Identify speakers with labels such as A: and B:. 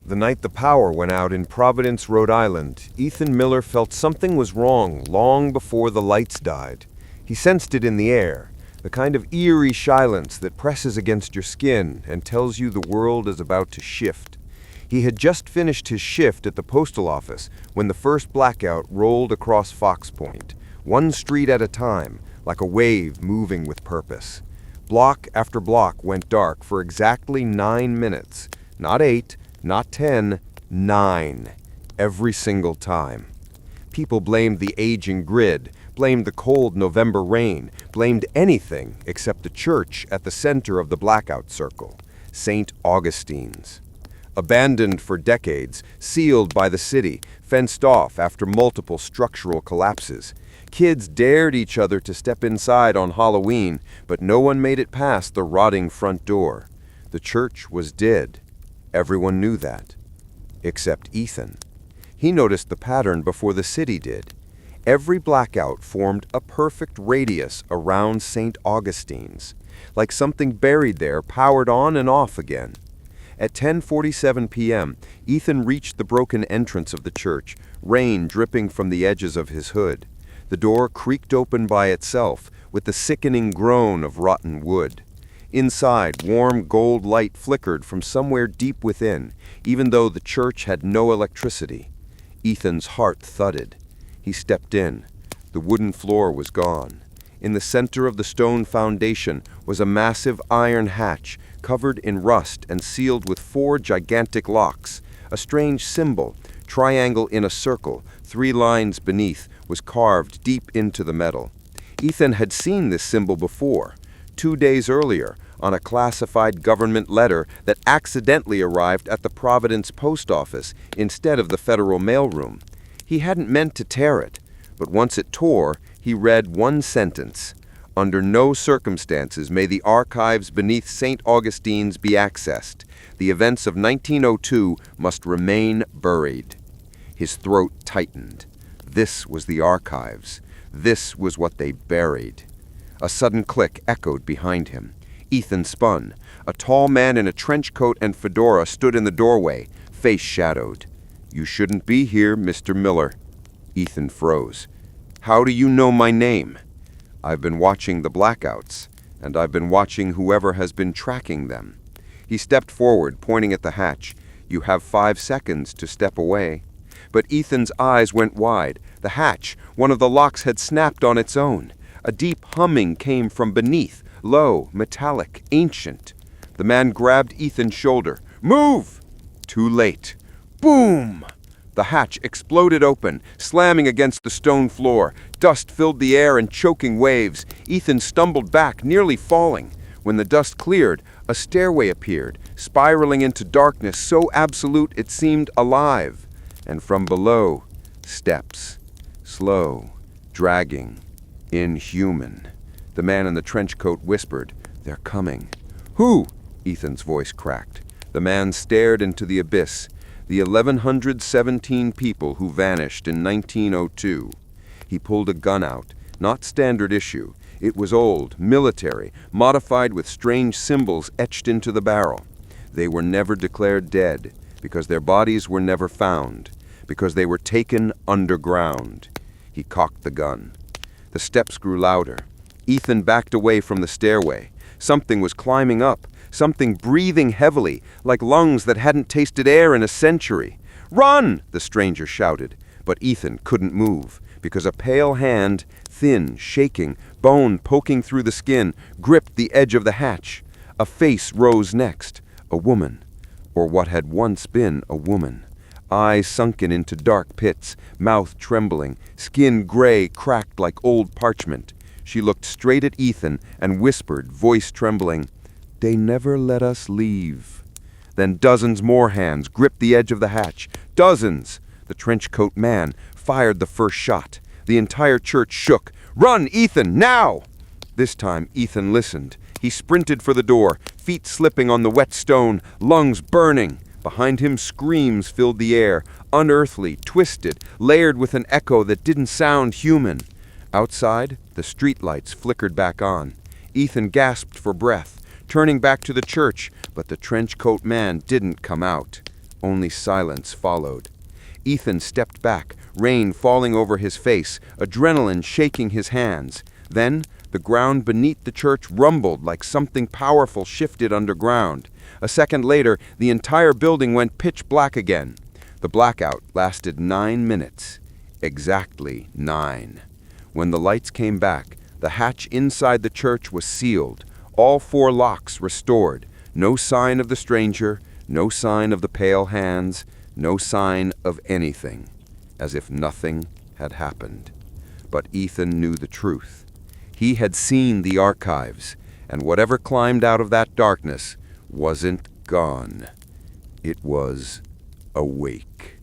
A: The night the power went out in Providence, Rhode Island, Ethan Miller felt something was wrong long before the lights died. He sensed it in the air, the kind of eerie silence that presses against your skin and tells you the world is about to shift. He had just finished his shift at the postal office when the first blackout rolled across Fox Point, one street at a time, like a wave moving with purpose. Block after block went dark for exactly 9 minutes. Not 8, not 10, 9. Every single time. People blamed the aging grid, blamed the cold November rain, blamed anything except the church at the center of the blackout circle, St. Augustine's. Abandoned for decades, sealed by the city, fenced off after multiple structural collapses. Kids dared each other to step inside on Halloween, but no one made it past the rotting front door. The church was dead. Everyone knew that. Except Ethan. He noticed the pattern before the city did. Every blackout formed a perfect radius around St. Augustine's, like something buried there powered on and off again. At 10:47 p.m., Ethan reached the broken entrance of the church, rain dripping from the edges of his hood. The door creaked open by itself, with the sickening groan of rotten wood. Inside, warm gold light flickered from somewhere deep within, even though the church had no electricity. Ethan's heart thudded. He stepped in. The wooden floor was gone. In the center of the stone foundation was a massive iron hatch, covered in rust and sealed with 4 gigantic locks. A strange symbol, triangle in a circle, 3 lines beneath, was carved deep into the metal. Ethan had seen this symbol before, 2 days earlier, on a classified government letter that accidentally arrived at the Providence post office instead of the federal mailroom. He hadn't meant to tear it, but once it tore, he read one sentence: "Under no circumstances may the archives beneath St. Augustine's be accessed. The events of 1902 must remain buried." His throat tightened. This was the archives. This was what they buried. A sudden click echoed behind him. Ethan spun. A tall man in a trench coat and fedora stood in the doorway, face shadowed. "You shouldn't be here, Mr. Miller." Ethan froze. "How do you know my name?" "I've been watching the blackouts, and I've been watching whoever has been tracking them." He stepped forward, pointing at the hatch. "You have 5 seconds to step away." But Ethan's eyes went wide. The hatch, one of the locks had snapped on its own. A deep humming came from beneath, low, metallic, ancient. The man grabbed Ethan's shoulder. "Move!" Too late. Boom! The hatch exploded open, slamming against the stone floor. Dust filled the air in choking waves. Ethan stumbled back, nearly falling. When the dust cleared, a stairway appeared, spiraling into darkness so absolute it seemed alive. And from below, steps. Slow, dragging, inhuman. The man in the trench coat whispered, "They're coming." "Who?" Ethan's voice cracked. The man stared into the abyss. The 1,117 people who vanished in 1902. He pulled a gun out, not standard issue. It was old, military, modified with strange symbols etched into the barrel. They were never declared dead, because their bodies were never found, because they were taken underground. He cocked the gun. The steps grew louder. Ethan backed away from the stairway. Something was climbing up, something breathing heavily, like lungs that hadn't tasted air in a century. "Run!" the stranger shouted, but Ethan couldn't move, because a pale hand, thin, shaking, bone poking through the skin, gripped the edge of the hatch. A face rose next, a woman, or what had once been a woman. Eyes sunken into dark pits, mouth trembling, skin gray, cracked like old parchment. She looked straight at Ethan and whispered, voice trembling, "They never let us leave." Then dozens more hands gripped the edge of the hatch. Dozens! The trenchcoat man fired the first shot. The entire church shook. "Run, Ethan, now!" This time, Ethan listened. He sprinted for the door, feet slipping on the wet stone, lungs burning. Behind him, screams filled the air, unearthly, twisted, layered with an echo that didn't sound human. Outside, the streetlights flickered back on. Ethan gasped for breath, turning back to the church, but the trenchcoat man didn't come out. Only silence followed. Ethan stepped back, rain falling over his face, adrenaline shaking his hands. Then, the ground beneath the church rumbled like something powerful shifted underground. A second later, the entire building went pitch black again. The blackout lasted 9 minutes. Exactly 9. When the lights came back, the hatch inside the church was sealed, all 4 locks restored. No sign of the stranger, no sign of the pale hands, no sign of anything, as if nothing had happened. But Ethan knew the truth. He had seen the archives, and whatever climbed out of that darkness wasn't gone. It was awake.